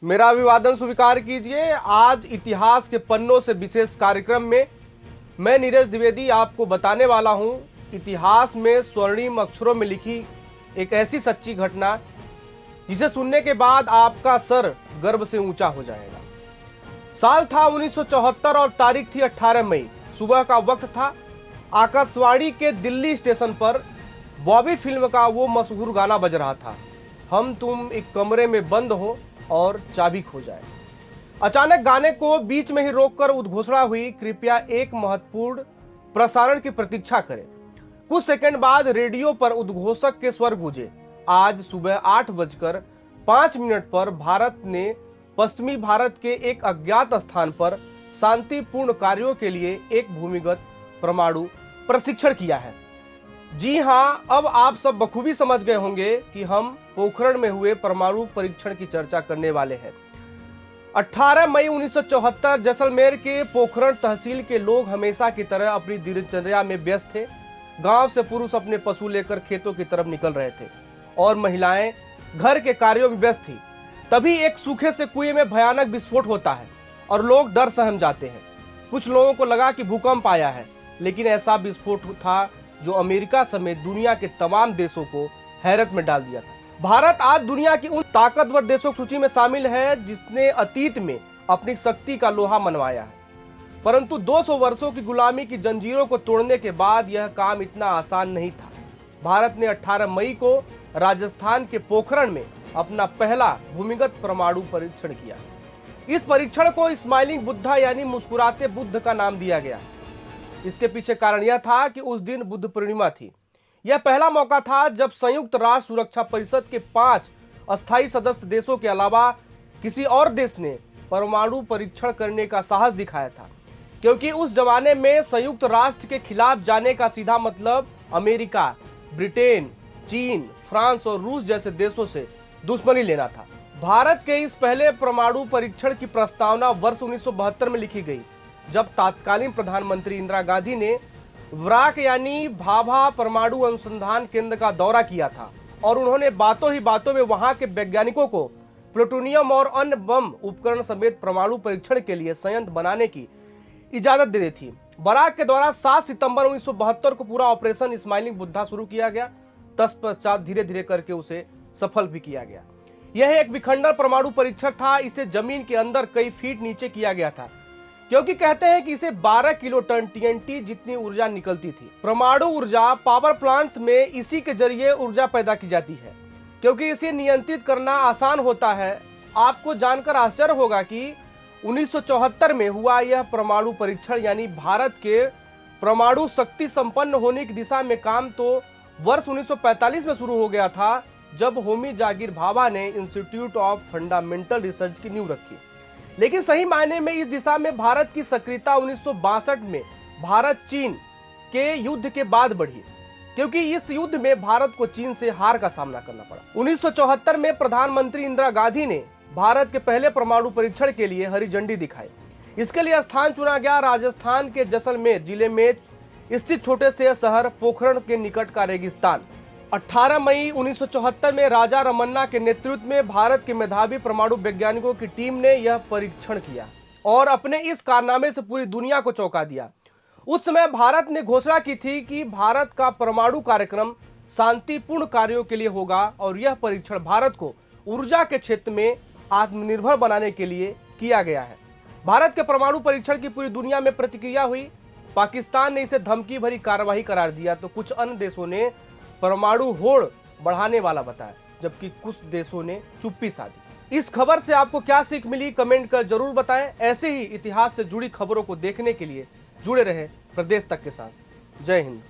मेरा अभिवादन स्वीकार कीजिए। आज इतिहास के पन्नों से विशेष कार्यक्रम में मैं नीरज द्विवेदी आपको बताने वाला हूं इतिहास में स्वर्णिम अक्षरों में लिखी एक ऐसी सच्ची घटना जिसे सुनने के बाद आपका सर गर्व से ऊंचा हो जाएगा। साल था 1974 और तारीख थी 18 मई। सुबह का वक्त था। आकाशवाणी के दिल्ली स्टेशन पर बॉबी फिल्म का वो मशहूर गाना बज रहा था, हम तुम एक कमरे में बंद हो और चाबी खो जाए। अचानक गाने को बीच में ही रोककर उद्घोषणा हुई, कृपया एक महत्वपूर्ण प्रसारण की प्रतीक्षा करें। कुछ सेकंड बाद रेडियो पर उद्घोषक के स्वर गूंजे, आज सुबह 8:05 पर भारत ने पश्चिमी भारत के एक अज्ञात स्थान पर शांतिपूर्ण कार्यों के लिए एक भूमिगत परमाणु प्रशिक्षण किया है। जी हां, अब आप सब बखूबी समझ गए होंगे कि हम पोखरण में हुए परमाणु परीक्षण की चर्चा करने वाले हैं। 18 मई 1974 जैसलमेर के पोखरण तहसील के लोग हमेशा की तरह अपनी दिनचर्या में व्यस्त थे। गांव से पुरुष अपने पशु लेकर खेतों की तरफ निकल रहे थे और महिलाएं घर के कार्यों में व्यस्त थी। तभी एक सूखे से कुएं में भयानक विस्फोट होता है और लोग डर सहम जाते हैं। कुछ लोगों को लगा कि भूकंप आया है, लेकिन ऐसा विस्फोट था जो अमेरिका समेत दुनिया के तमाम देशों को हैरत में डाल दिया था। भारत आज दुनिया की उन ताकतवर देशों की सूची में शामिल है जिसने अतीत में अपनी शक्ति का लोहा मनवाया है, परंतु 200 वर्षों की गुलामी की जंजीरों को तोड़ने के बाद यह काम इतना आसान नहीं था। भारत ने 18 मई को राजस्थान के पोखरण में अपना पहला भूमिगत परमाणु परीक्षण किया। इस परीक्षण को स्माइलिंग बुद्धा यानी मुस्कुराते बुद्ध का नाम दिया गया। इसके पीछे कारण यह था कि उस दिन बुद्ध पूर्णिमा थी। यह पहला मौका था जब संयुक्त राष्ट्र सुरक्षा परिषद के 5 अस्थायी सदस्य देशों के अलावा किसी और देश ने परमाणु परीक्षण करने का साहस दिखाया था, क्योंकि उस जमाने में संयुक्त राष्ट्र के खिलाफ जाने का सीधा मतलब अमेरिका, ब्रिटेन, चीन, फ्रांस और रूस जैसे देशों से दुश्मनी लेना था। भारत के इस पहले परमाणु परीक्षण की प्रस्तावना वर्ष 1972 में लिखी गई, जब तत्कालीन प्रधानमंत्री इंदिरा गांधी ने व्राक यानी भाभा परमाणु अनुसंधान केंद्र का दौरा किया था और उन्होंने बातों ही बातों में वहां के वैज्ञानिकों को प्लूटोनियम और अन्य बम उपकरण समेत परमाणु परीक्षण के लिए संयंत्र बनाने की इजाजत दे दी थी। बराक के द्वारा 7 सितंबर 1972 को पूरा ऑपरेशन स्माइलिंग बुद्धा शुरू किया गया। तत्पश्चात धीरे धीरे करके उसे सफल भी किया गया। यह एक विखंडन परमाणु परीक्षण था। इसे जमीन के अंदर कई फीट नीचे किया गया था, क्योंकि कहते हैं कि इसे 12 किलोटन टीएनटी जितनी ऊर्जा निकलती थी। परमाणु ऊर्जा पावर प्लांट्स में इसी के जरिए ऊर्जा पैदा की जाती है, क्योंकि इसे नियंत्रित करना आसान होता है। आपको जानकर आश्चर्य होगा कि 1974 में हुआ यह परमाणु परीक्षण यानी भारत के परमाणु शक्ति संपन्न होने की दिशा में काम तो वर्ष 1945 में शुरू हो गया था, जब होमी जागीर भाभा ने इंस्टीट्यूट ऑफ फंडामेंटल रिसर्च की नींव रखी। लेकिन सही मायने में इस दिशा में भारत की सक्रियता 1962 में भारत चीन के युद्ध के बाद बढ़ी, क्योंकि इस युद्ध में भारत को चीन से हार का सामना करना पड़ा। 1974 में प्रधानमंत्री इंदिरा गांधी ने भारत के पहले परमाणु परीक्षण के लिए हरी झंडी दिखाई। इसके लिए स्थान चुना गया राजस्थान के जैसलमेर जिले में स्थित छोटे से शहर पोखरण के निकट का रेगिस्तान। 18 मई 1974 में राजा रमन्ना के नेतृत्व में भारत के मेधावी परमाणु वैज्ञानिकों की टीम ने यह परीक्षण किया और अपने इस कारनामे से पूरी दुनिया को चौंका दिया। उस समय भारत ने घोषणा की थी कि भारत का परमाणु कार्यक्रम शांतिपूर्ण कार्यों के लिए होगा और यह परीक्षण भारत को ऊर्जा के क्षेत्र में आत्मनिर्भर बनाने के लिए किया गया है। भारत के परमाणु परीक्षण की पूरी दुनिया में प्रतिक्रिया हुई। पाकिस्तान ने इसे धमकी भरी कार्रवाई करार दिया तो कुछ अन्य देशों ने परमाणु होड़ बढ़ाने वाला बताया, जबकि कुछ देशों ने चुप्पी साधी। इस खबर से आपको क्या सीख मिली, कमेंट कर जरूर बताएं। ऐसे ही इतिहास से जुड़ी खबरों को देखने के लिए जुड़े रहे प्रदेश तक के साथ। जय हिंद।